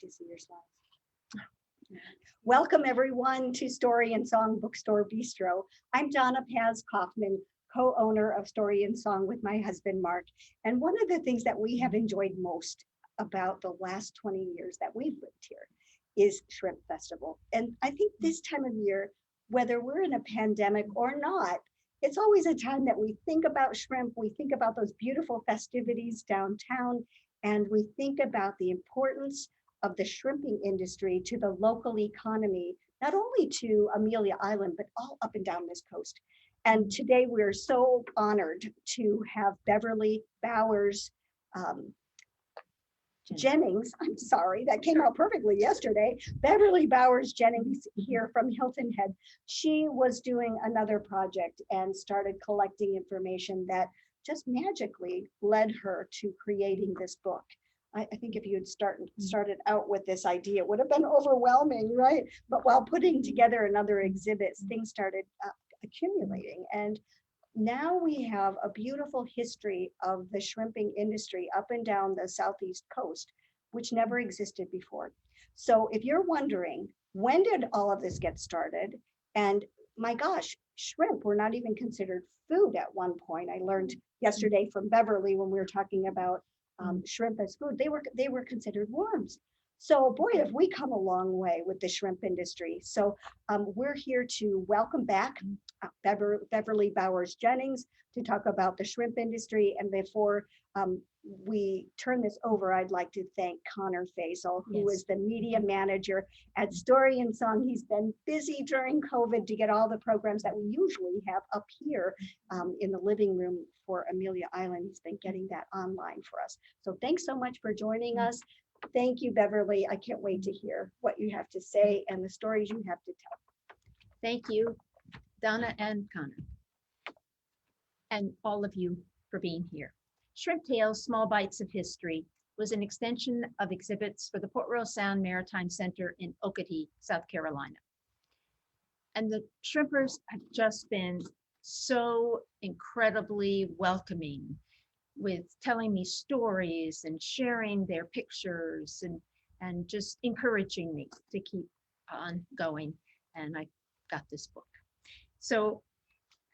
wait to see your slides. Welcome everyone to Story and Song Bookstore Bistro. I'm Donna Paz Kaufman, co-owner of Story and Song with my husband, Mark. And one of the things that we have enjoyed most about the last 20 years that we've lived here is Shrimp Festival. And I think this time of year, whether we're in a pandemic or not, it's always a time that we think about shrimp, we think about those beautiful festivities downtown, and we think about the importance of the shrimping industry to the local economy, not only to Amelia Island, but all up and down this coast. And today we're so honored to have Beverly Bowers Jennings, I'm sorry, that came out perfectly yesterday. Beverly Bowers Jennings here from Hilton Head. She was doing another project and started collecting information that just magically led her to creating this book. I think if you had started out with this idea, it would have been overwhelming, right? But while putting together another exhibits, things started accumulating. And now we have a beautiful history of the shrimping industry up and down the Southeast coast, which never existed before. So if you're wondering, when did all of this get started? And my gosh, shrimp were not even considered food at one point. I learned yesterday from Beverly when we were talking about shrimp as food, they were considered worms. So boy, have we come a long way with the shrimp industry. So we're here to welcome back Beverly Bowers Jennings to talk about the shrimp industry. And before we turn this over, I'd like to thank Connor Faisal, who is the media manager at Story and Song. He's been busy during COVID to get all the programs that we usually have up here in the living room for Amelia Island. He's been getting that online for us. So thanks so much for joining us. Thank you, Beverly. I can't wait to hear what you have to say and the stories you have to tell. Thank you, Donna and Connor, and all of you for being here. Shrimp Tales, Small Bites of History was an extension of exhibits for the Port Royal Sound Maritime Center in Okatee, South Carolina. And the shrimpers have just been so incredibly welcoming with telling me stories and sharing their pictures and just encouraging me to keep on going. And I got this book. So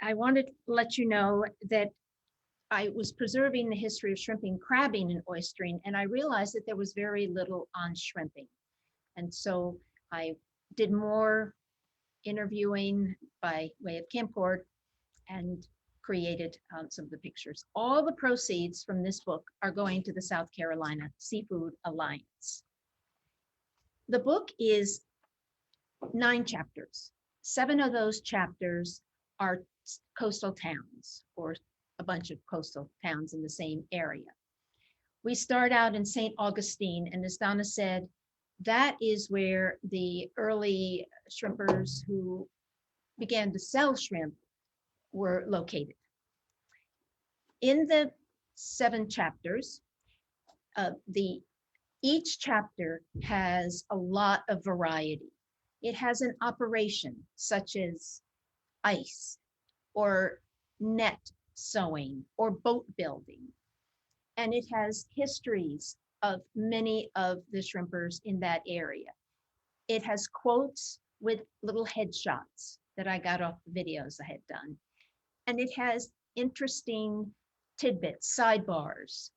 I wanted to let you know that I was preserving the history of shrimping, crabbing, and oystering, and I realized that there was very little on shrimping. And so I did more interviewing by way of camcorder and created some of the pictures. All the proceeds from this book are going to the South Carolina Seafood Alliance. The book is 9 chapters. 7 of those chapters are coastal towns, or a bunch of coastal towns in the same area. We start out in St. Augustine, and as Donna said, that is where the early shrimpers who began to sell shrimp were located. In the 7 chapters, each chapter has a lot of variety. It has an operation such as ice or net sewing or boat building. And it has histories of many of the shrimpers in that area. It has quotes with little headshots that I got off the videos I had done. And it has interesting tidbits, sidebars.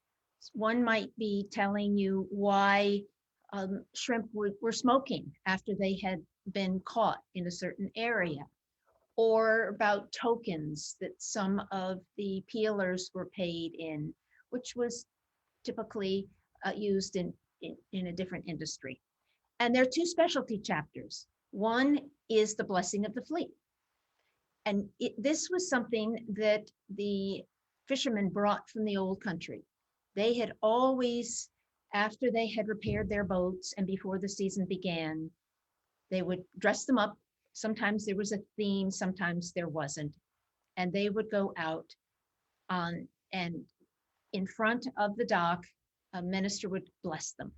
One might be telling you why shrimp were smoking after they had been caught in a certain area, or about tokens that some of the peelers were paid in, which was typically used in a different industry. And there are 2 specialty chapters. One is the blessing of the fleet. And this was something that the fishermen brought from the old country. They had always, after they had repaired their boats and before the season began, they would dress them up. Sometimes there was a theme, sometimes there wasn't. And they would go out and in front of the dock, a minister would bless them.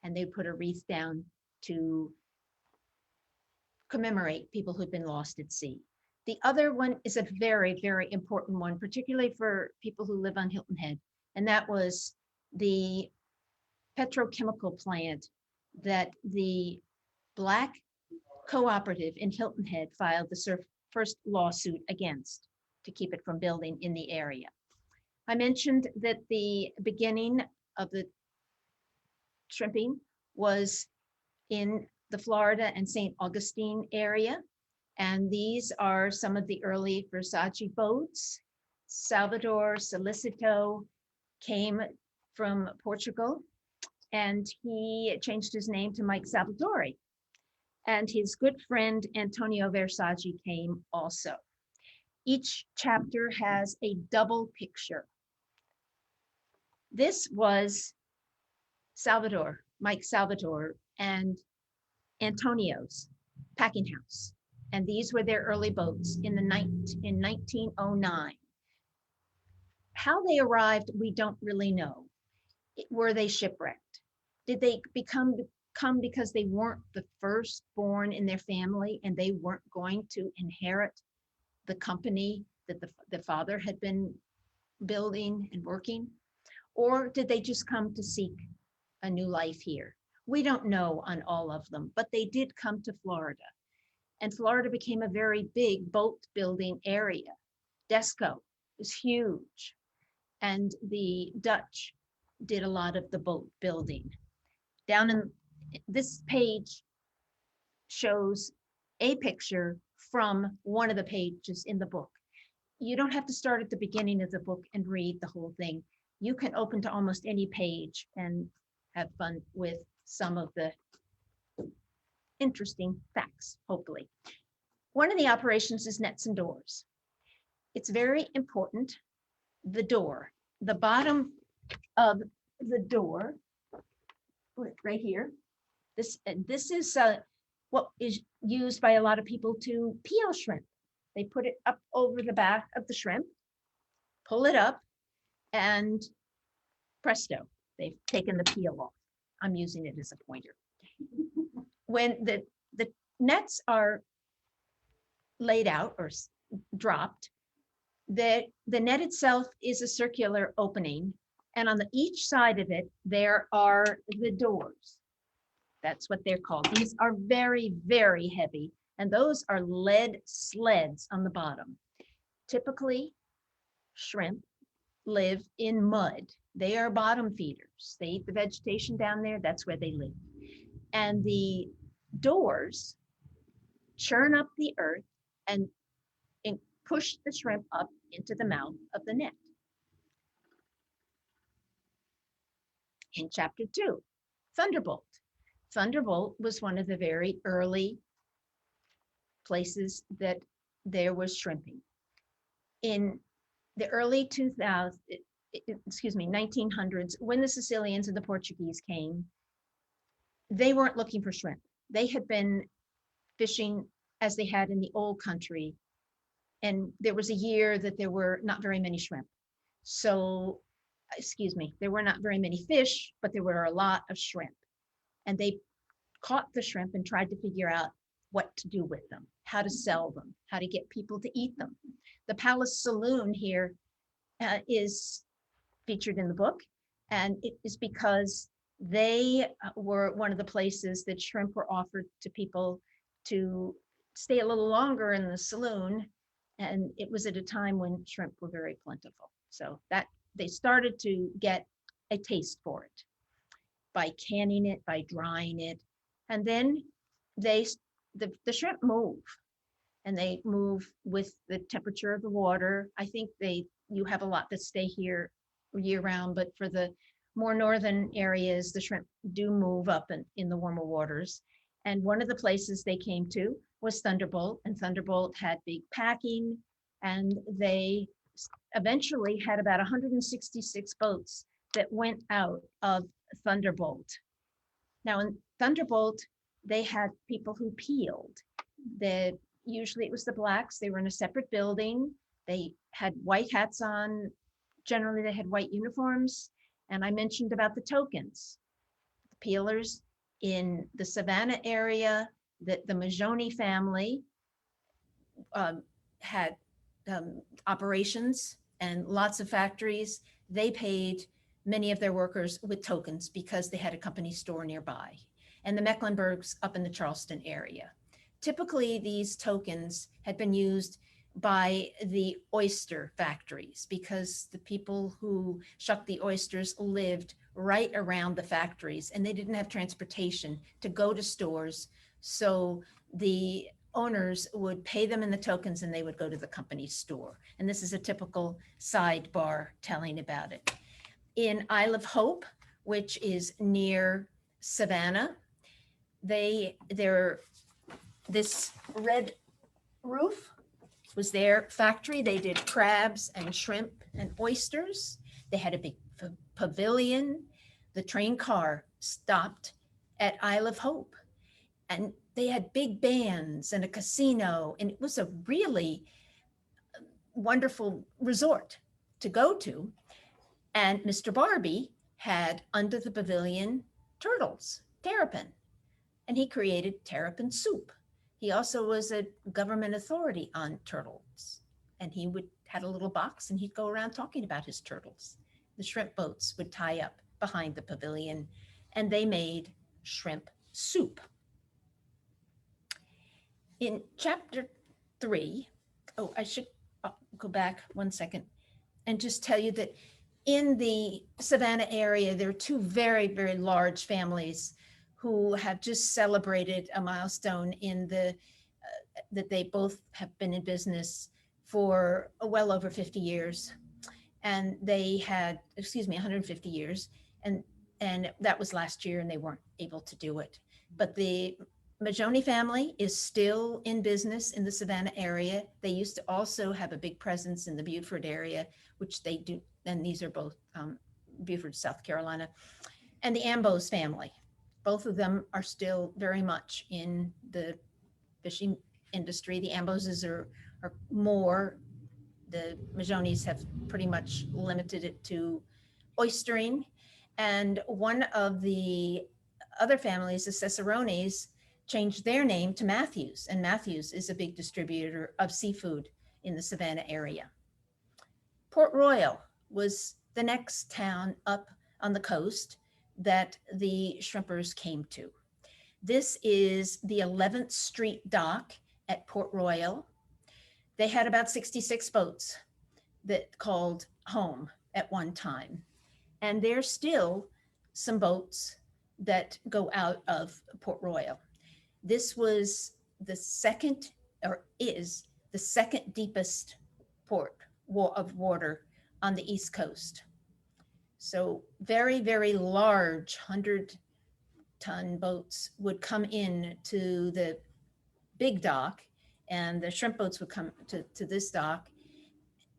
And they'd put a wreath down to commemorate people who'd been lost at sea. The other one is a very, very important one, particularly for people who live on Hilton Head. And that was the petrochemical plant that the Black cooperative in Hilton Head filed the first lawsuit against to keep it from building in the area. I mentioned that the beginning of the shrimping was in the Florida and St. Augustine area. And these are some of the early Versace boats. Salvador Solicito came from Portugal, and he changed his name to Mike Salvatore. And his good friend Antonio Versace came also. Each chapter has a double picture. This was Salvador, Mike Salvatore, and Antonio's packing house. And these were their early boats in 1909. How they arrived, we don't really know. Were they shipwrecked? Did they come because they weren't the firstborn in their family and they weren't going to inherit the company that the father had been building and working? Or did they just come to seek a new life here? We don't know on all of them, but they did come to Florida. And Florida became a very big boat building area. Desco was huge. And the Dutch did a lot of the boat building. Down in this page shows a picture from one of the pages in the book. You don't have to start at the beginning of the book and read the whole thing. You can open to almost any page and have fun with some of the interesting facts, hopefully. One of the operations is nets and doors. It's very important, the door. The bottom of the door, right here, this is what is used by a lot of people to peel shrimp. They put it up over the back of the shrimp, pull it up, and presto, they've taken the peel off. I'm using it as a pointer. When the nets are laid out or dropped, the net itself is a circular opening, and on each side of it, there are the doors. That's what they're called. These are very, very heavy, and those are lead sleds on the bottom. Typically, shrimp live in mud. They are bottom feeders. They eat the vegetation down there. That's where they live. And the doors churn up the earth and push the shrimp up into the mouth of the net. In chapter 2, Thunderbolt. Thunderbolt was one of the very early places that there was shrimping. In the early 1900s, when the Sicilians and the Portuguese came, they weren't looking for shrimp. They had been fishing as they had in the old country. And there was a year that there were not very many shrimp. So, there were not very many fish, but there were a lot of shrimp. And they caught the shrimp and tried to figure out what to do with them, how to sell them, how to get people to eat them. The Palace Saloon here is featured in the book, and it is because they were one of the places that shrimp were offered to people to stay a little longer in the saloon, and it was at a time when shrimp were very plentiful. So that they started to get a taste for it by canning it, by drying it, and then the shrimp move, and they move with the temperature of the water. I think you have a lot that stay here year round, but for the more northern areas, the shrimp do move up in the warmer waters. And one of the places they came to was Thunderbolt, and Thunderbolt had big packing, and they eventually had about 166 boats that went out of Thunderbolt. Now in Thunderbolt, they had people who peeled. Usually it was the blacks. They were in a separate building. They had white hats on. Generally, they had white uniforms. And I mentioned about the tokens. The peelers in the Savannah area, that the Majoni family had operations and lots of factories. They paid many of their workers with tokens because they had a company store nearby. and the Mecklenburgs up in the Charleston area. Typically, these tokens had been used by the oyster factories because the people who shucked the oysters lived right around the factories and they didn't have transportation to go to stores. So the owners would pay them in the tokens and they would go to the company store. And this is a typical sidebar telling about it. In Isle of Hope, which is near Savannah, this red roof was their factory. They did crabs and shrimp and oysters. They had a big pavilion. The train car stopped at Isle of Hope, and they had big bands and a casino, and it was a really wonderful resort to go to. And Mr. Barbie had under the pavilion turtles, terrapin, and he created terrapin soup. He also was a government authority on turtles, and he had a little box and he'd go around talking about his turtles. The shrimp boats would tie up behind the pavilion and they made shrimp soup. In chapter 3, I should go back one second and just tell you that in the Savannah area, there are two very, very large families who have just celebrated a milestone in that they both have been in business for well over 50 years. And they had, 150 years. And that was last year and they weren't able to do it. But the Majoni family is still in business in the Savannah area. They used to also have a big presence in the Beaufort area, which they do. And these are both Beaufort, South Carolina. And the Ambos family. Both of them are still very much in the fishing industry. The Amboses are more. The Majonis have pretty much limited it to oystering. And one of the other families, the Cicerones, changed their name to Matthews. And Matthews is a big distributor of seafood in the Savannah area. Port Royal was the next town up on the coast that the shrimpers came to. This is the 11th Street dock at Port Royal. They had about 66 boats that called home at one time. And there's still some boats that go out of Port Royal. This was the second, or is the second deepest port of water on the East Coast. So very, very large 100-ton boats would come in to the big dock, and the shrimp boats would come to this dock.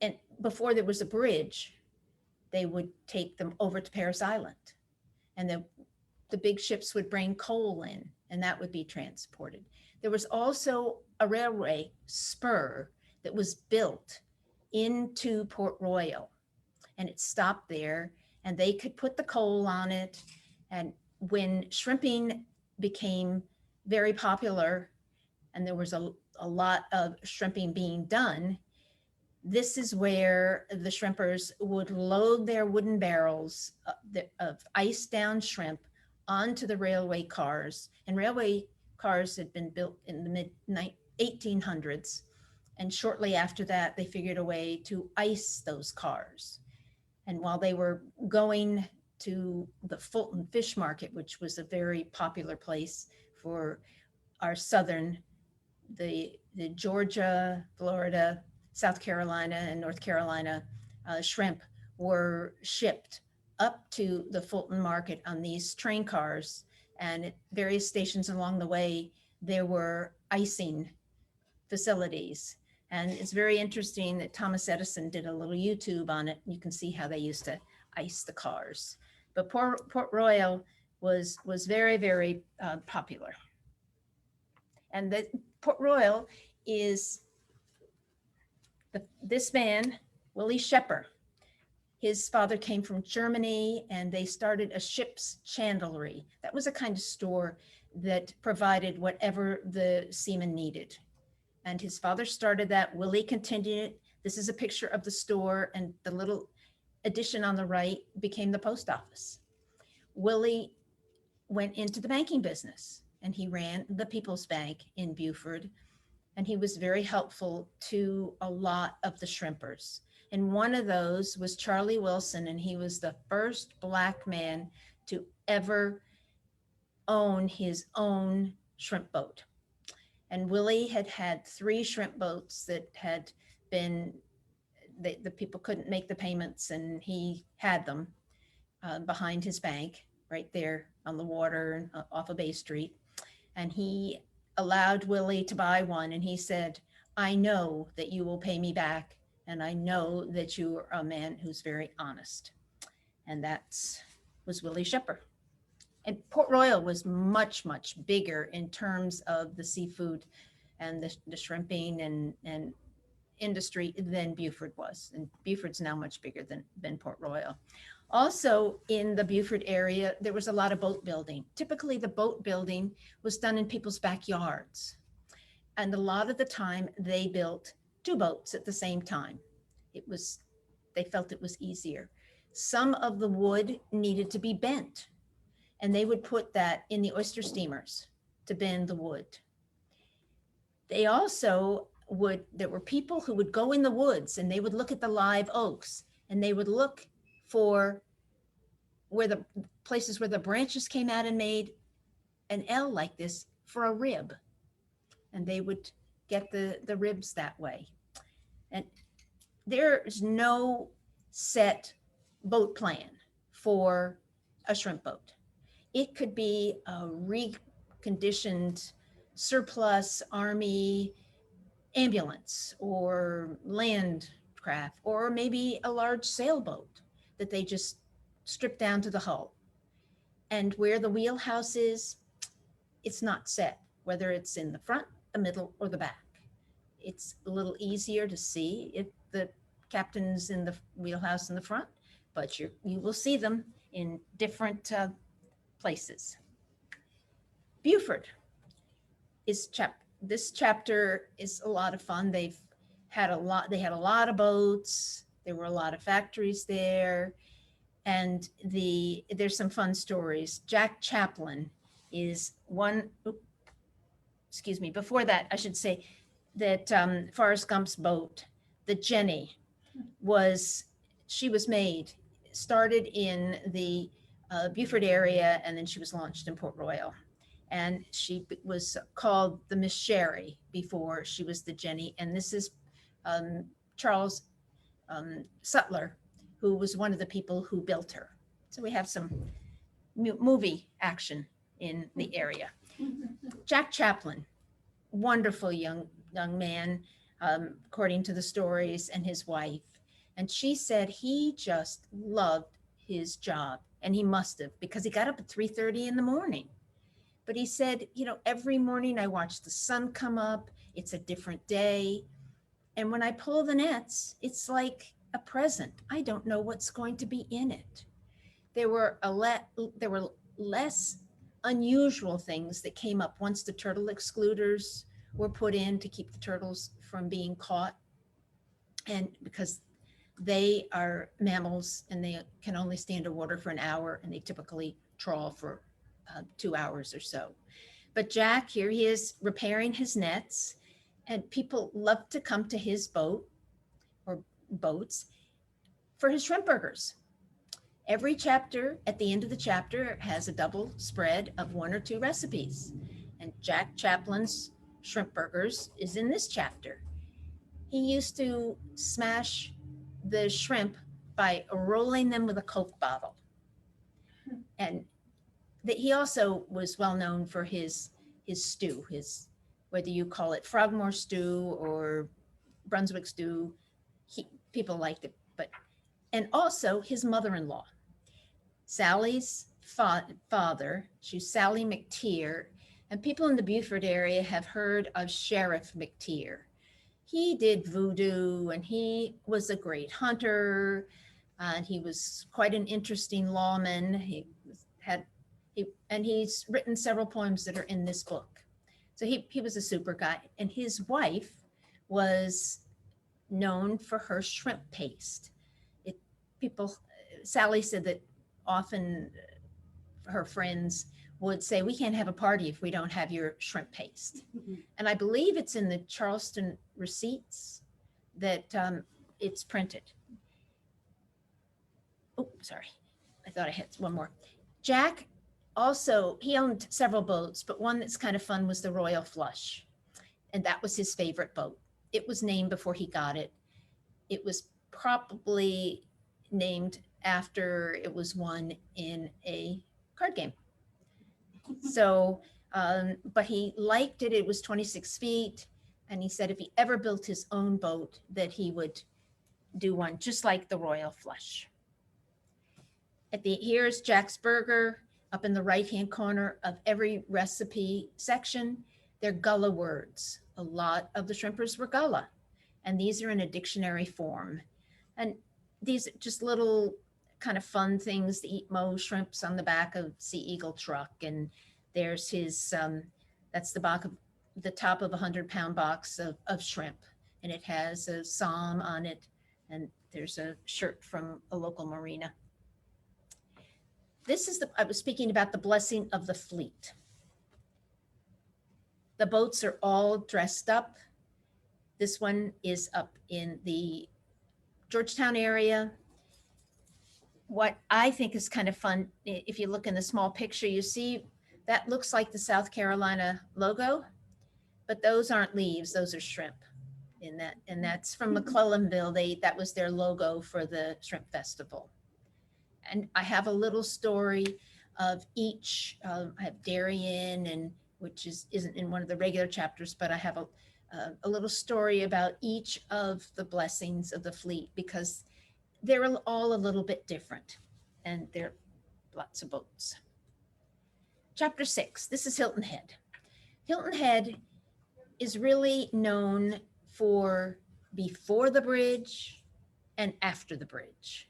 And before there was a bridge, they would take them over to Parris Island. And the big ships would bring coal in, and that would be transported. There was also a railway spur that was built into Port Royal, and it stopped there, and they could put the coal on it. And when shrimping became very popular, and there was a lot of shrimping being done, this is where the shrimpers would load their wooden barrels of iced down shrimp onto the railway cars. And railway cars had been built in the mid-1800s. And shortly after that, they figured a way to ice those cars. And while they were going to the Fulton Fish Market, which was a very popular place for our southern, the Georgia, Florida, South Carolina, and North Carolina shrimp were shipped up to the Fulton Market on these train cars. And at various stations along the way, there were icing facilities. And it's very interesting that Thomas Edison did a little YouTube on it. You can see how they used to ice the cars. But Port Royal was very, very popular. And the Port Royal is this man, Willie Shepper. His father came from Germany, and they started a ship's chandlery. That was a kind of store that provided whatever the seamen needed. And his father started that. Willie continued it. This is a picture of the store, and the little addition on the right became the post office. Willie went into the banking business, and he ran the People's Bank in Beaufort, and he was very helpful to a lot of the shrimpers. And one of those was Charlie Wilson, and he was the first Black man to ever own his own shrimp boat. And Willie had had 3 shrimp boats that had been, the people couldn't make the payments, and he had them behind his bank right there on the water off of Bay Street. And he allowed Willie to buy one. And he said, I know that you will pay me back. And I know that you are a man who's very honest. And that was Willie Shepard. And Port Royal was much, much bigger in terms of the seafood and the shrimping and industry than Beaufort was. And Beaufort's now much bigger than Port Royal. Also in the Beaufort area, there was a lot of boat building. Typically the boat building was done in people's backyards. And a lot of the time they built 2 boats at the same time. They felt it was easier. Some of the wood needed to be bent, and they would put that in the oyster steamers to bend the wood. They also there were people who would go in the woods and they would look at the live oaks, and they would look for where the places where the branches came out and made an L like this for a rib. And they would get the ribs that way. And there's no set boat plan for a shrimp boat. It could be a reconditioned surplus Army ambulance or land craft, or maybe a large sailboat that they just strip down to the hull. And where the wheelhouse is, it's not set, whether it's in the front, the middle, or the back. It's a little easier to see if the captain's in the wheelhouse in the front, but you will see them in different places. Beaufort is this chapter is a lot of fun. They had a lot of boats. There were a lot of factories there. And there's some fun stories. Jack Chaplin is one, before that, I should say that Forrest Gump's boat, the Jenny, started in the Beaufort area, and then she was launched in Port Royal. And she was called the Miss Sherry before she was the Jenny. And this is Charles Sutler, who was one of the people who built her. So we have some movie action in the area. Jack Chaplin, wonderful young man, according to the stories, and his wife. And she said he just loved his job, and he must have, because he got up at 3:30 in the morning. But he said, every morning I watch the sun come up. It's a different day. And when I pull the nets, it's like a present. I don't know what's going to be in it. There were less unusual things that came up once the turtle excluders were put in to keep the turtles from being caught. And because they are mammals and they can only stay underwater for an hour, and they typically trawl for 2 hours or so. But Jack, here he is repairing his nets, and people love to come to his boat or boats for his shrimp burgers. Every chapter, at the end of the chapter, has a double spread of 1 or 2 recipes. And Jack Chaplin's shrimp burgers is in this chapter. He used to smash the shrimp by rolling them with a Coke bottle. And he also was well known for his stew, whether you call it Frogmore stew or Brunswick stew, people liked it. And also his mother-in-law, Sally's father, she's Sally McTeer, and people in the Beaufort area have heard of Sheriff McTeer. He did voodoo, and he was a great hunter, and he was quite an interesting lawman. He's written several poems that are in this book. So he was a super guy. And his wife was known for her shrimp paste. Sally said that often her friends would say, we can't have a party if we don't have your shrimp paste. Mhm. And I believe it's in the Charleston receipts that it's printed. Oh, sorry. I thought I had one more. Jack also, he owned several boats, but one that's kind of fun was the Royal Flush. And that was his favorite boat. It was named before he got it. It was probably named after it was won in a card game. So, but he liked it. It was 26 feet. And he said if he ever built his own boat, that he would do one just like the Royal Flush. Here's Jack's Burger up in the right-hand corner of every recipe section. They're Gullah words. A lot of the shrimpers were Gullah, and these are in a dictionary form. And these are just little kind of fun things. The Eat Mo shrimps on the back of Sea Eagle truck. And there's his, that's the top of a 100-pound box of shrimp. And it has a psalm on it. And there's a shirt from a local marina. I was speaking about the blessing of the fleet. The boats are all dressed up. This one is up in the Georgetown area. What I think is kind of fun, if you look in the small picture, you see that looks like the South Carolina logo, but those aren't leaves, those are shrimp in that. And that's from McClellanville. That was their logo for the Shrimp Festival. And I have a little story of each. I have Darien, and which isn't in one of the regular chapters, but I have a little story about each of the blessings of the fleet, because they're all a little bit different, and there are lots of boats. Chapter 6, this is Hilton Head. Hilton Head is really known for before the bridge and after the bridge,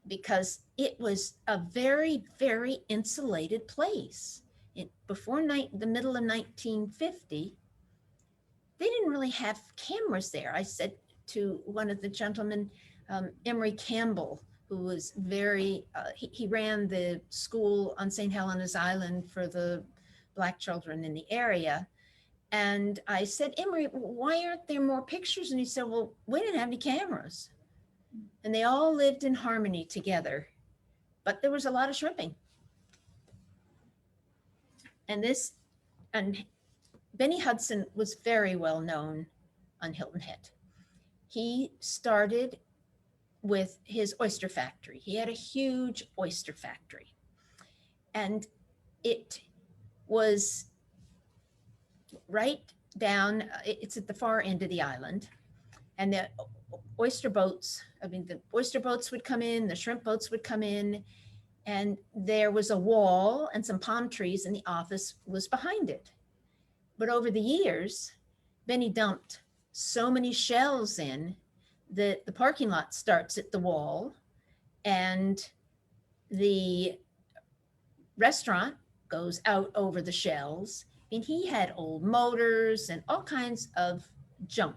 because it was a very, very insulated place. Before the middle of 1950, they didn't really have cameras there. I said to one of the gentlemen, Emery Campbell, who was he ran the school on St. Helena's Island for the Black children in the area. And I said, Emery, why aren't there more pictures? And he said, well, we didn't have any cameras. And they all lived in harmony together, but there was a lot of shrimping. And Benny Hudson was very well known on Hilton Head. He started with his oyster factory. He had a huge oyster factory, and it was right down, it's at the far end of the island. And the oyster boats would come in, the shrimp boats would come in, and there was a wall and some palm trees, and the office was behind it. But over the years, Benny dumped so many shells in that the parking lot starts at the wall, and the restaurant goes out over the shells. And he had old motors and all kinds of junk.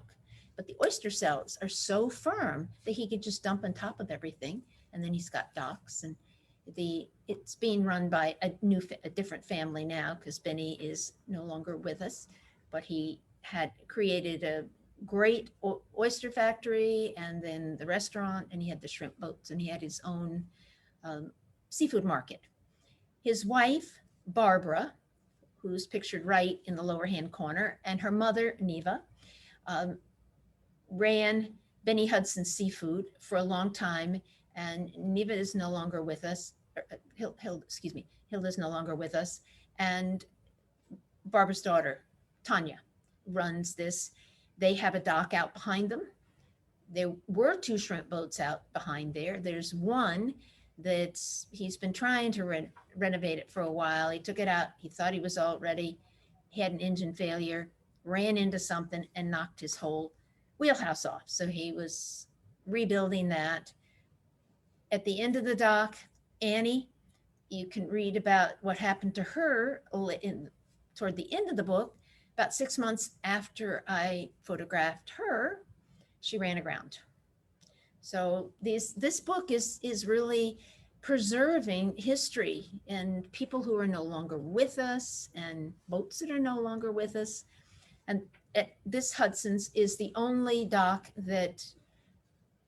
But the oyster cells are so firm that he could just dump on top of everything. And then he's got docks, and it's being run by a different family now, because Benny is no longer with us, but he had created a great oyster factory, and then the restaurant, and he had the shrimp boats, and he had his own seafood market. His wife, Barbara, who's pictured right in the lower hand corner, and her mother, Neva, ran Benny Hudson Seafood for a long time. And Neva is no longer with us. Hilda's no longer with us. And Barbara's daughter, Tanya, runs this. They have a dock out behind them. There were 2 shrimp boats out behind there. There's one he's been trying to renovate it for a while. He took it out. He thought he was all ready. He had an engine failure, ran into something, and knocked his whole wheelhouse off. So he was rebuilding that. At the end of the dock, Annie, you can read about what happened to her toward the end of the book. About 6 months after I photographed her, she ran aground. So this book is really preserving history and people who are no longer with us and boats that are no longer with us. And this Hudson's is the only dock that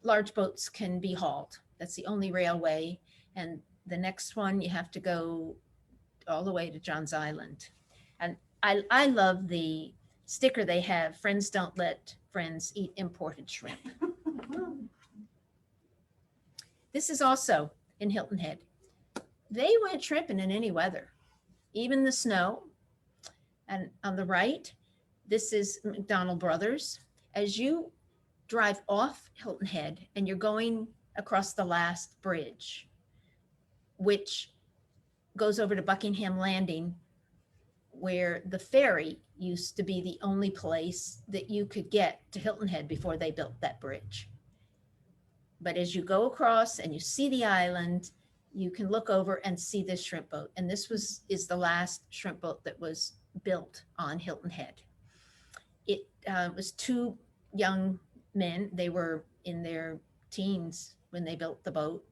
large boats can be hauled. That's the only railway. And the next one, you have to go all the way to Johns Island. And I love the sticker they have, friends don't let friends eat imported shrimp. This is also in Hilton Head. They went shrimping in any weather, even the snow. And on the right, this is McDonald Brothers. As you drive off Hilton Head and you're going across the last bridge, which goes over to Buckingham Landing, where the ferry used to be the only place that you could get to Hilton Head before they built that bridge. But as you go across and you see the island, you can look over and see this shrimp boat. And this is the last shrimp boat that was built on Hilton Head. It was two young men. They were in their teens when they built the boat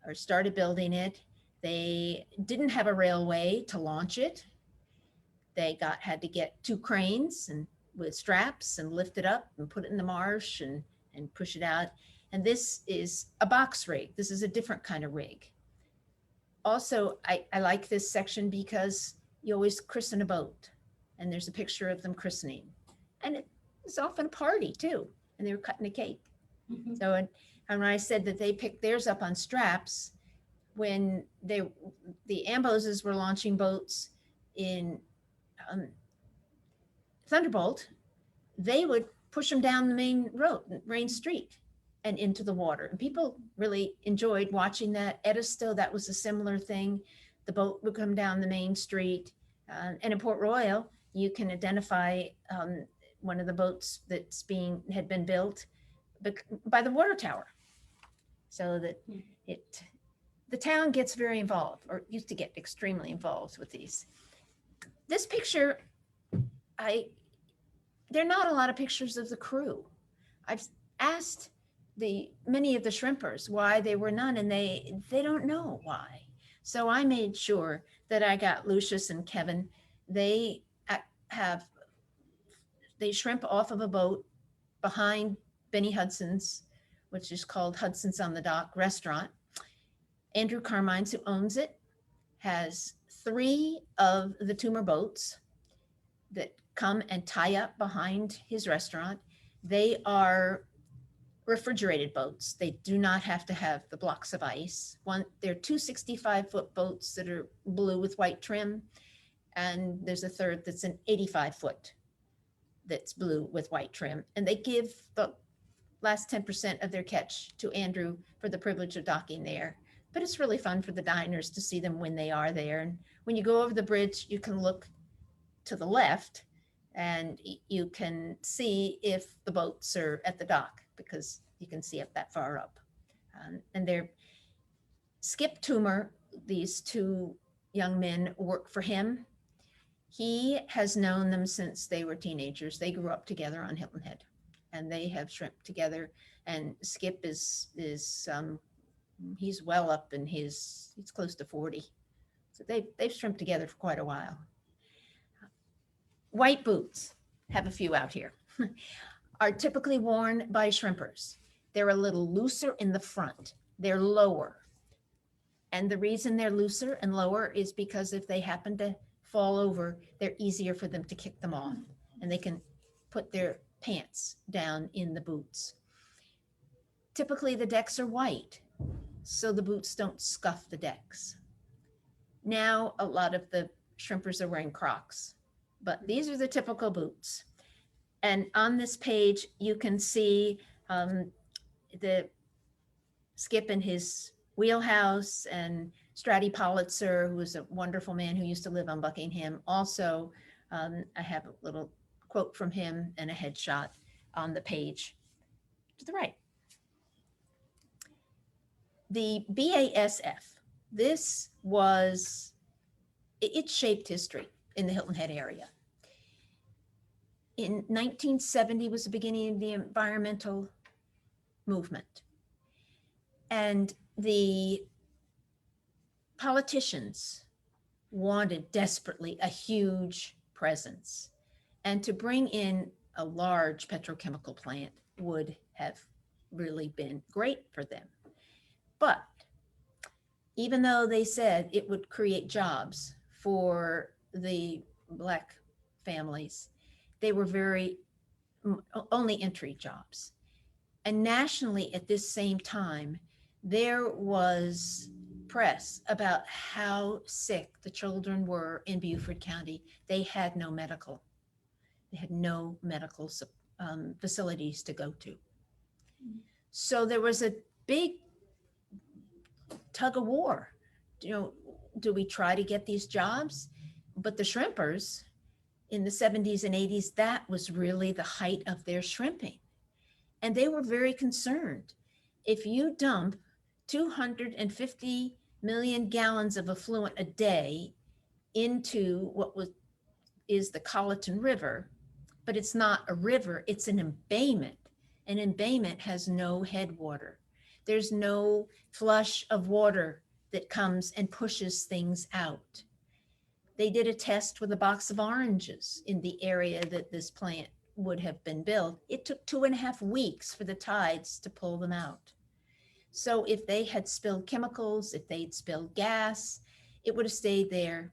or started building it. They didn't have a railway to launch it. They had to get two cranes and with straps and lift it up and put it in the marsh and push it out. And this is a box rig. This is a different kind of rig. Also, I like this section because you always christen a boat and there's a picture of them christening. And it's often a party too. And they were cutting a cake. Mm-hmm. So, and when I said that they picked theirs up on straps, when the Amboses were launching boats in Thunderbolt, they would push them down the main street and into the water. And people really enjoyed watching that. Edisto, that was a similar thing. The boat would come down the main street. And in Port Royal, you can identify one of the boats had been built by the water tower. So that the town gets very involved, or used to get extremely involved with these. This picture, there are not a lot of pictures of the crew. I've asked many of the shrimpers why there were none, and they don't know why. So I made sure that I got Lucius and Kevin. They shrimp off of a boat behind Benny Hudson's, which is called Hudson's on the Dock Restaurant. Andrew Carmines, who owns it, has 3 of the Toomer boats that come and tie up behind his restaurant. They are refrigerated boats. They do not have to have the blocks of ice. They're 2 65-foot boats that are blue with white trim. And there's a third that's an 85-foot that's blue with white trim. And they give the last 10% of their catch to Andrew for the privilege of docking there. But it's really fun for the diners to see them when they are there. And when you go over the bridge, you can look to the left and you can see if the boats are at the dock, because you can see up that far up. And they're Skip Toomer, these 2 young men work for him. He has known them since they were teenagers. They grew up together on Hilton Head, and they have shrimped together. And Skip is he's well up in he's close to 40. So they've shrimped together for quite a while. White boots, have a few out here, are typically worn by shrimpers. They're a little looser in the front. They're lower. And the reason they're looser and lower is because if they happen to fall over, they're easier for them to kick them off, and they can put their pants down in the boots. Typically the decks are white, so the boots don't scuff the decks. Now a lot of the shrimpers are wearing Crocs, but these are the typical boots. And on this page, you can see the Skip in his wheelhouse, and Stratty Politzer, who was a wonderful man who used to live on Buckingham. Also, I have a little quote from him and a headshot on the page to the right. The BASF, it shaped history in the Hilton Head area. In 1970 was the beginning of the environmental movement. And the politicians wanted desperately a huge presence, and to bring in a large petrochemical plant would have really been great for them. But even though they said it would create jobs for the Black families, they were only entry jobs. And nationally at this same time, there was press about how sick the children were in Beaufort County. They had no medical facilities to go to. So there was a big tug of war. You know, do we try to get these jobs? But the shrimpers in the 70s and 80s, that was really the height of their shrimping. And they were very concerned. If you dump 250 million gallons of effluent a day into is the Colleton River, but it's not a river, it's an embayment. An embayment has no headwater. There's no flush of water that comes and pushes things out. They did a test with a box of oranges in the area that this plant would have been built. It took 2.5 weeks for the tides to pull them out. So if they had spilled chemicals, if they'd spilled gas, it would have stayed there.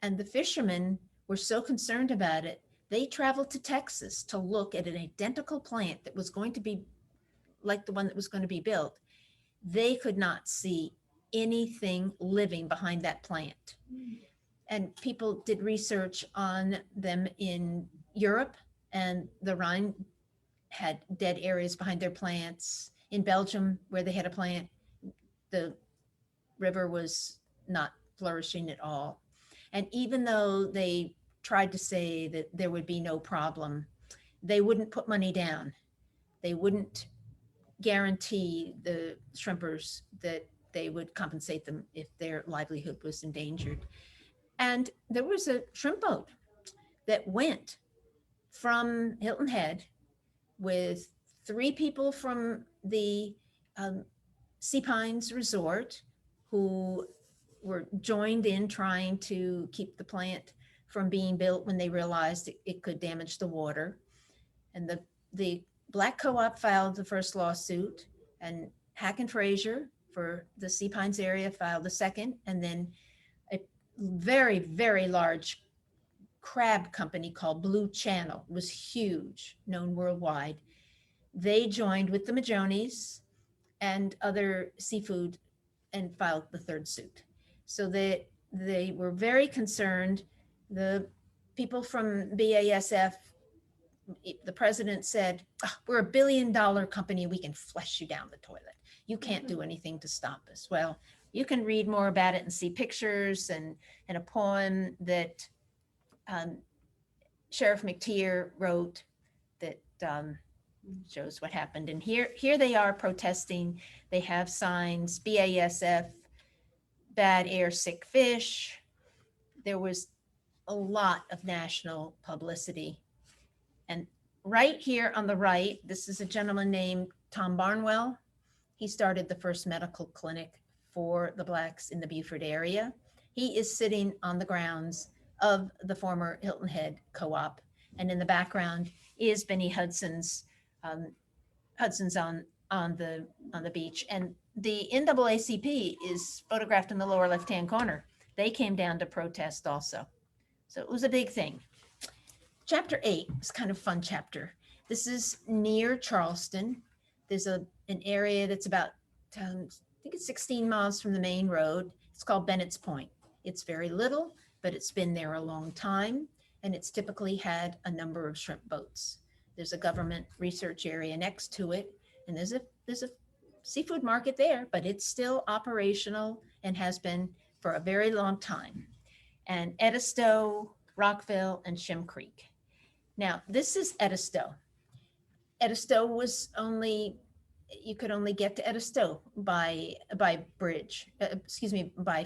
And the fishermen were so concerned about it, they traveled to Texas to look at an identical plant that was going to be like the one that was going to be built. They could not see anything living behind that plant. And people did research on them in Europe, and the Rhine had dead areas behind their plants. In Belgium, where they had a plant, the river was not flourishing at all. And even though they tried to say that there would be no problem, they wouldn't put money down. They wouldn't guarantee the shrimpers that they would compensate them if their livelihood was endangered. And there was a shrimp boat that went from Hilton Head with 3 people from the Sea Pines Resort who were joined in trying to keep the plant from being built when they realized it could damage the water. And the Black Co-op filed the first lawsuit, and Hack and Fraser for the Sea Pines area filed the second, and then a very, very large crab company called Blue Channel, was huge, known worldwide. They joined with the Majones and other seafood and filed the third suit. So they were very concerned. The people from BASF, the president said, "Oh, we're a $1 billion company. We can flush you down the toilet. You can't do anything to stop us." Well, you can read more about it and see pictures and a poem that Sheriff McTeer wrote that shows what happened. And here they are protesting. They have signs, BASF, bad air, sick fish. There was a lot of national publicity. And right here on the right, this is a gentleman named Tom Barnwell. He started the first medical clinic for the Blacks in the Beaufort area. He is sitting on the grounds of the former Hilton Head Co-op. And in the background is Benny Hudson's on the beach. And the NAACP is photographed in the lower left-hand corner. They came down to protest also. So it was a big thing. Chapter 8 is kind of a fun chapter. This is near Charleston. There's an area that's about, I think it's 16 miles from the main road. It's called Bennett's Point. It's very little, but it's been there a long time. And it's typically had a number of shrimp boats. There's a government research area next to it. And there's a seafood market there, but it's still operational and has been for a very long time. And Edisto, Rockville, and Shem Creek. Now, this is Edisto. Edisto was you could only get to Edisto by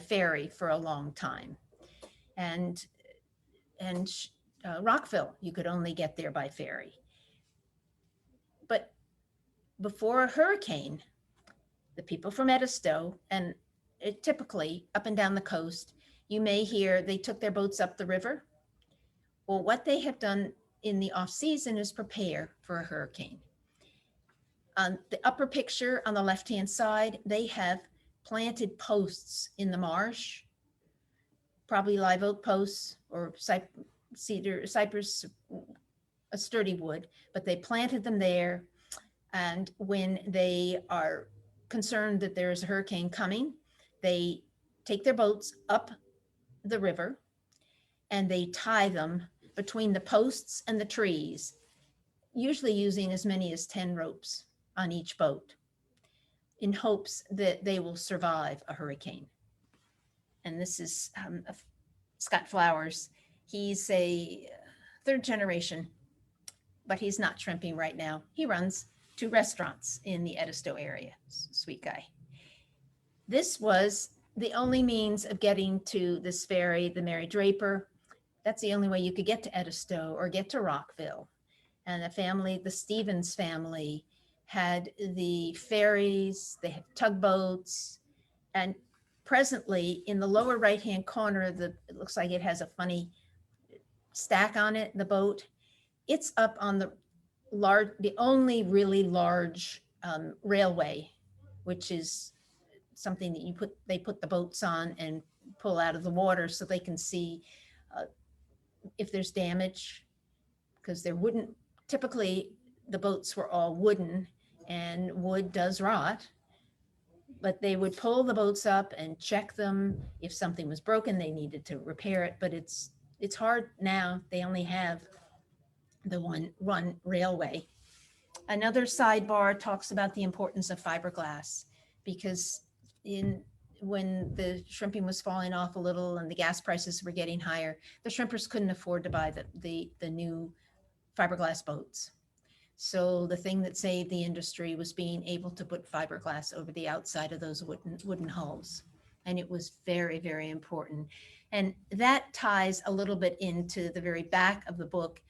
ferry for a long time. And Rockville, you could only get there by ferry. But before a hurricane, the people from Edisto, and typically up and down the coast, you may hear they took their boats up the river. Well, what they have done in the off season is prepare for a hurricane. On the upper picture on the left-hand side, they have planted posts in the marsh, probably live oak posts or cypress, a sturdy wood, but they planted them there. And when they are concerned that there is a hurricane coming, they take their boats up the river and they tie them between the posts and the trees, usually using as many as 10 ropes on each boat, in hopes that they will survive a hurricane. And this is Scott Flowers. He's a third generation, but he's not shrimping right now. He runs 2 restaurants in the Edisto area. Sweet guy. This was the only means of getting to this ferry, the Mary Draper. That's the only way you could get to Edisto or get to Rockville. And the family, the Stevens family, had the ferries, they had tugboats, and presently in the lower right-hand corner, it looks like it has a funny stack on it, the boat. It's up on the only really large railway, which is something that they put the boats on and pull out of the water so they can see if there's damage, because there wouldn't, typically the boats were all wooden and wood does rot, but they would pull the boats up and check them. If something was broken, they needed to repair it, but it's hard now. They only have the one railway. Another sidebar talks about the importance of fiberglass, because when the shrimping was falling off a little and the gas prices were getting higher, the shrimpers couldn't afford to buy the new fiberglass boats. So the thing that saved the industry was being able to put fiberglass over the outside of those wooden hulls. And it was very, very important. And that ties a little bit into the very back of the book.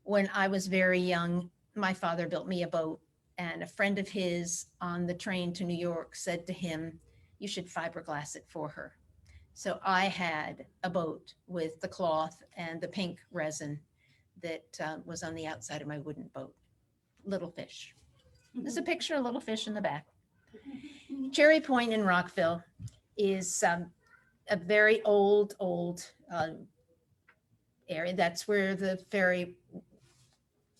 When I was very young, my father built me a boat, and a friend of his on the train to New York said to him, "You should fiberglass it for her." So I had a boat with the cloth and the pink resin that was on the outside of my wooden boat. Little Fish. There's a picture of Little Fish in the back. Cherry Point in Rockville is a very old area. That's where the ferry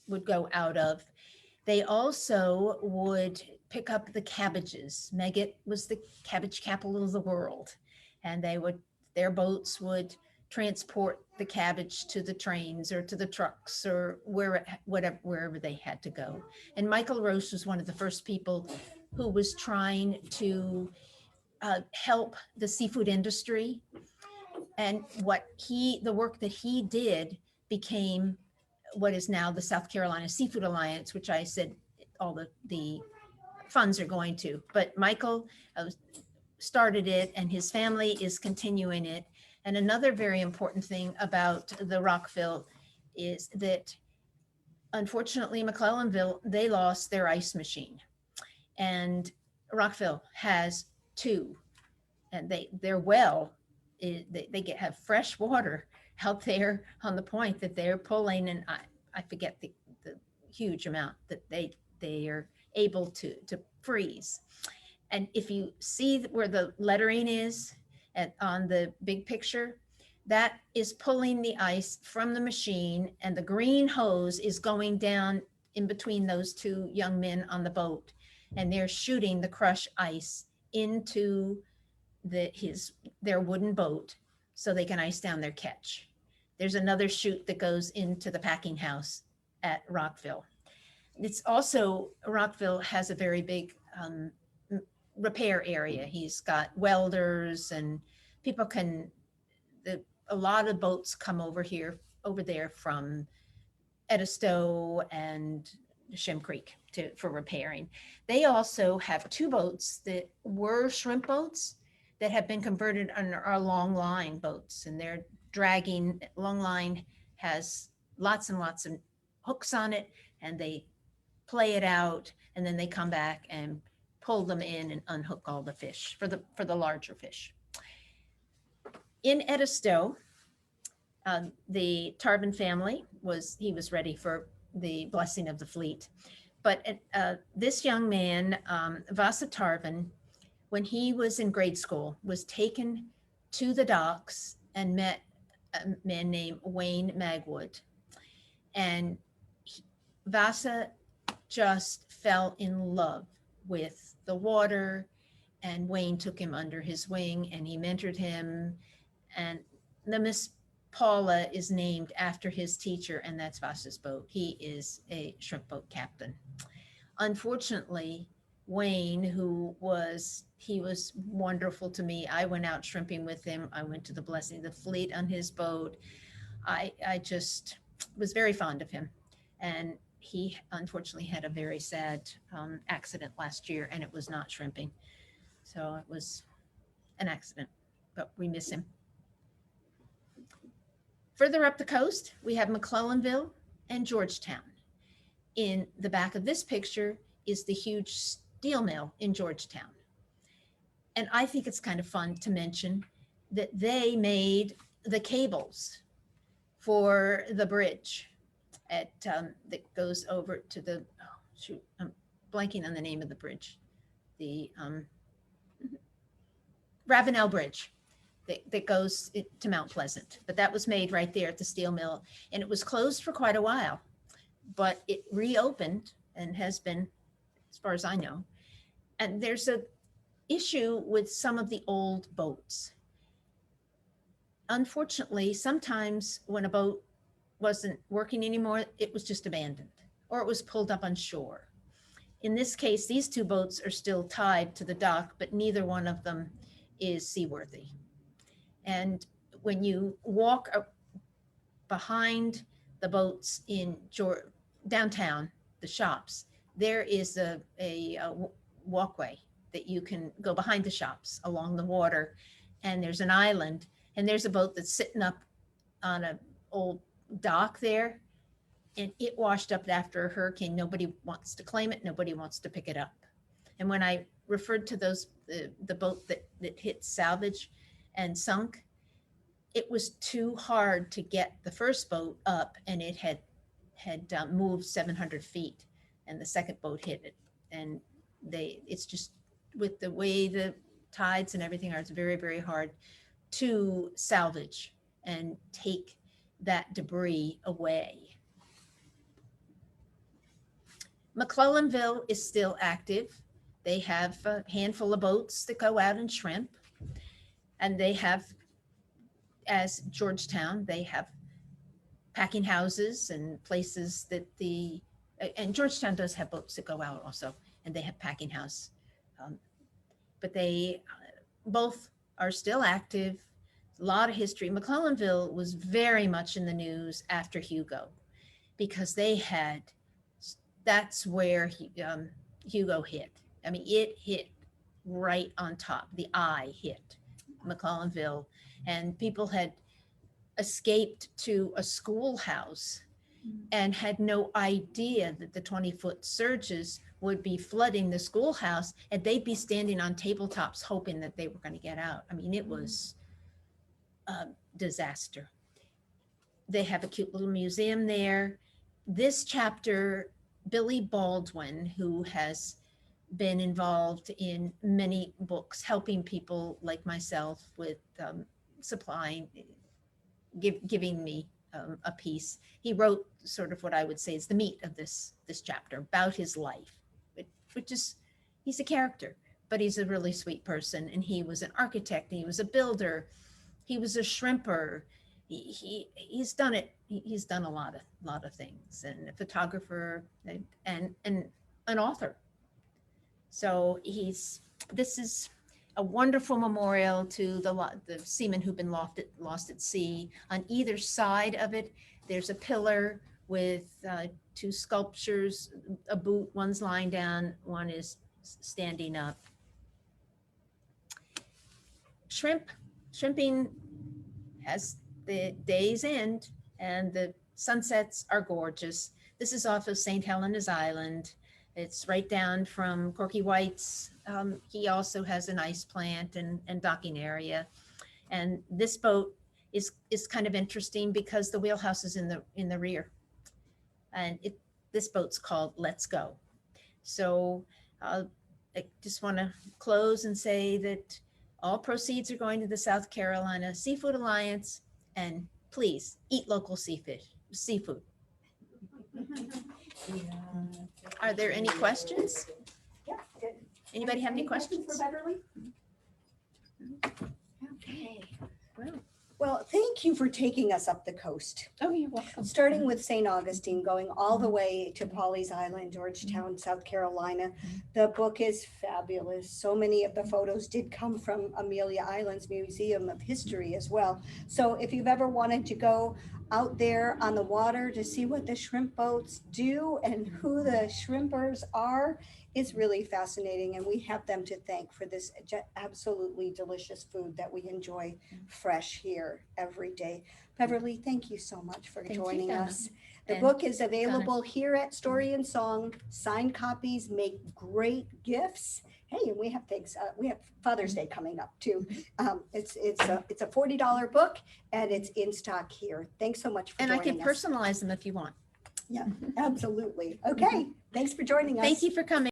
would go out of. They also would pick up the cabbages. Megget was the cabbage capital of the world, and their boats would transport the cabbage to the trains or to the trucks or wherever they had to go. And Michael Roche was one of the first people who was trying to help the seafood industry. And the work that he did became what is now the South Carolina Seafood Alliance, which I said all the funds are going to. But Michael started it, and his family is continuing it. And another very important thing about the Rockville is that, unfortunately, McClellanville, they lost their ice machine. And Rockville has 2. And they're have fresh water out there on the point that they're pulling, and I forget the huge amount that they are able to freeze. And if you see where the lettering is on the big picture, that is pulling the ice from the machine, and the green hose is going down in between those 2 young men on the boat, and they're shooting the crushed ice into their wooden boat so they can ice down their catch. There's another chute that goes into the packing house at Rockville. It's also, Rockville has a very big repair area. He's got welders, and people a lot of boats come over there from Edisto and Shem Creek for repairing. They also have 2 boats that were shrimp boats that have been converted and are long line boats, and they're dragging. Long line has lots and lots of hooks on it, and they play it out, and then they come back and pull them in and unhook all the fish for the larger fish. In Edisto, the Tarvin family was ready for the blessing of the fleet. But this young man, Vasa Tarvin, when he was in grade school, was taken to the docks and met a man named Wayne Magwood. And Vasa just fell in love with the water, and Wayne took him under his wing and he mentored him. And the Miss Paula is named after his teacher, and that's Vasa's boat. He is a shrimp boat captain. Unfortunately, Wayne, he was wonderful to me. I went out shrimping with him. I went to the Blessing of the Fleet on his boat. I just was very fond of him. And he unfortunately had a very sad accident last year, and it was not shrimping. So it was an accident, but we miss him. Further up the coast, we have McClellanville and Georgetown. In the back of this picture is the huge steel mill in Georgetown. And I think it's kind of fun to mention that they made the cables for the bridge that goes over to the, I'm blanking on the name of the bridge, the Ravenel Bridge that goes to Mount Pleasant. But that was made right there at the steel mill, and it was closed for quite a while, but it reopened and has been, as far as I know. And there's a issue with some of the old boats. Unfortunately, sometimes when a boat wasn't working anymore, it was just abandoned or it was pulled up on shore. In this case, these two boats are still tied to the dock, but neither one of them is seaworthy. And when you walk behind the boats in downtown, the shops, there is a walkway that you can go behind the shops along the water, and there's an island, and there's a boat that's sitting up on an old dock there, and it washed up after a hurricane. Nobody wants to claim it. Nobody wants to pick it up. And when I referred to those, the boat that hit salvage and sunk, it was too hard to get the first boat up, and it had moved 700 feet, and the second boat hit it. And it's just, with the way the tides and everything are, it's very, very hard to salvage and take that debris away. McClellanville is still active. They have a handful of boats that go out and shrimp, and they have, as Georgetown, they have packing houses and places that and Georgetown does have boats that go out also, and they have packing house. But they both are still active. A lot of history. McClellanville was very much in the news after Hugo, because that's where Hugo hit. I mean, it hit right on top. The eye hit McClellanville, and people had escaped to a schoolhouse and had no idea that the 20-foot surges would be flooding the schoolhouse, and they'd be standing on tabletops hoping that they were going to get out. I mean, it was a disaster. They have a cute little museum there. This chapter, Billy Baldwin, who has been involved in many books, helping people like myself with supplying, giving me a piece. He wrote sort of what I would say is the meat of this chapter about his life, which is, he's a character, but he's a really sweet person. And he was an architect, and he was a builder, he was a shrimper. He's done it. He's done a lot of things, and a photographer and an author. So this is a wonderful memorial to the seamen who've been lost at sea. On either side of it, there's a pillar with two sculptures, a boot, one's lying down, one is standing up. Shrimping has the day's end, and the sunsets are gorgeous. This is off of St. Helena's Island. It's right down from Corky White's. He also has an ice plant and docking area. And this boat is kind of interesting because the wheelhouse is in the rear. And this boat's called Let's Go. So I just want to close and say that all proceeds are going to the South Carolina Seafood Alliance, and please eat local seafood. Are there any questions? Yeah, good. Anybody have any questions? For Beverly? Okay. Well, Well, thank you for taking us up the coast, oh, you're welcome. starting with St. Augustine, going all the way to Pawleys Island, Georgetown, South Carolina. The book is fabulous. So many of the photos did come from Amelia Island's Museum of History as well. So if you've ever wanted to go out there on the water to see what the shrimp boats do and who the shrimpers are, it's really fascinating. And we have them to thank for this absolutely delicious food that we enjoy fresh here every day. Beverly, thank you so much for Thank you, joining Donna. us. The And book is available here at Story and Song. Signed copies make great gifts. Hey, and we have things. We have Father's Day coming up too. It's a $40 book, and it's in stock here. Thanks so much for And I joining can us. personalize them if you want. Yeah, absolutely. Okay, thanks for joining us. Thank you for coming.